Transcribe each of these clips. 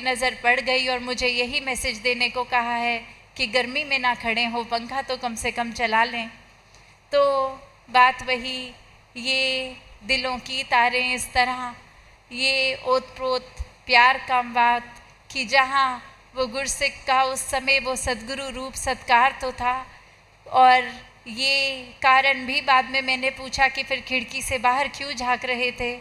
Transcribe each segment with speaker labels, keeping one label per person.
Speaker 1: नज़र पड़ गई और मुझे यही मैसेज देने को कहा है कि गर्मी में ना खड़े हो, पंखा तो कम से कम चला लें। तो बात वही, ये दिलों की तारें इस तरह, ये ओत प्रोत प्यार का बात कि जहाँ वो गुरसिक का उस समय वो सद्गुरु रूप सत्कार तो था। और ये कारण भी बाद में मैंने पूछा कि फिर खिड़की से बाहर क्यों झांक रहे थे,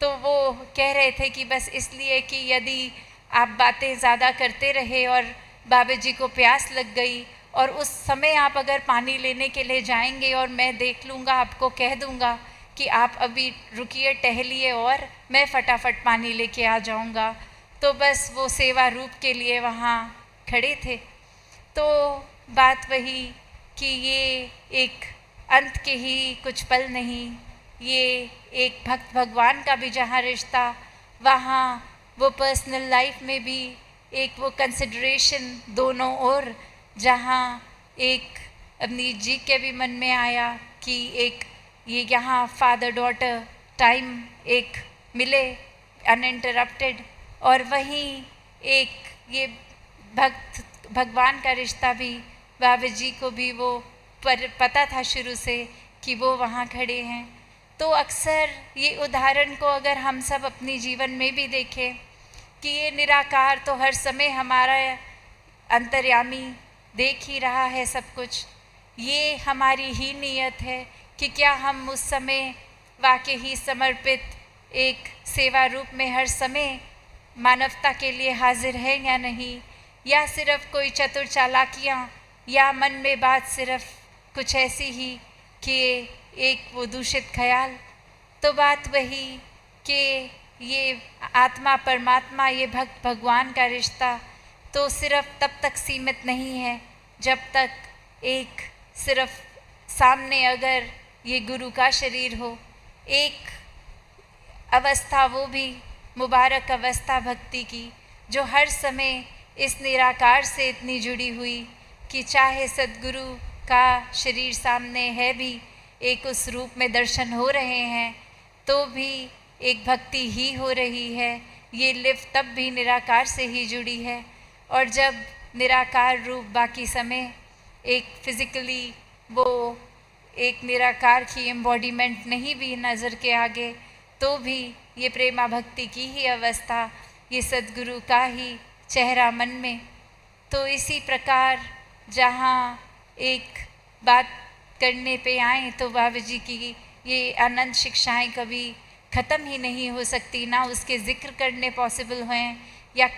Speaker 1: तो वो कह रहे थे कि बस इसलिए कि यदि आप बातें ज़्यादा करते रहे और बाबा जी को प्यास लग गई और उस समय आप अगर पानी लेने के लिए जाएंगे और मैं देख लूँगा, आपको कह दूँगा कि आप अभी रुकिए, टहलिए और मैं फटाफट पानी लेके आ जाऊँगा, तो बस वो सेवा रूप के लिए वहाँ खड़े थे। तो बात वही कि ये एक अंत के ही कुछ पल नहीं, ये एक भक्त भगवान का भी जहाँ रिश्ता, वहाँ वो पर्सनल लाइफ में भी एक वो कंसिडरेशन दोनों ओर, जहाँ एक अवनीत जी के भी मन में आया कि एक ये यहाँ फादर डॉटर टाइम एक मिले अनइंटरप्टेड, और वहीं एक ये भक्त भगवान का रिश्ता भी बाबा जी को भी वो पता था शुरू से कि वो वहाँ खड़े हैं। तो अक्सर ये उदाहरण को अगर हम सब अपनी जीवन में भी देखें कि ये निराकार तो हर समय हमारा अंतर्यामी देख ही रहा है सब कुछ, ये हमारी ही नीयत है कि क्या हम उस समय वाकई ही समर्पित एक सेवा रूप में हर समय मानवता के लिए हाजिर हैं या नहीं, या सिर्फ कोई चतुर चालाकियाँ, या मन में बात सिर्फ कुछ ऐसी ही कि एक वो दूषित ख्याल। तो बात वही कि ये आत्मा परमात्मा, ये भक्त भगवान का रिश्ता तो सिर्फ तब तक सीमित नहीं है जब तक एक सिर्फ सामने अगर ये गुरु का शरीर हो। एक अवस्था वो भी मुबारक अवस्था भक्ति की, जो हर समय इस निराकार से इतनी जुड़ी हुई कि चाहे सद्गुरु का शरीर सामने है भी, एक उस रूप में दर्शन हो रहे हैं, तो भी एक भक्ति ही हो रही है। ये लिव तब भी निराकार से ही जुड़ी है। और जब निराकार रूप बाकी समय एक फिज़िकली वो एक निराकार की एम्बॉडीमेंट नहीं भी नज़र के आगे, तो भी ये प्रेमा भक्ति की ही अवस्था, ये सद्गुरु का ही चेहरा मन में। तो इसी प्रकार जहाँ एक बात करने पे आए तो बाबा जी की ये अनंत शिक्षाएं कभी ख़त्म ही नहीं हो सकती, ना उसके ज़िक्र करने पॉसिबल हैं या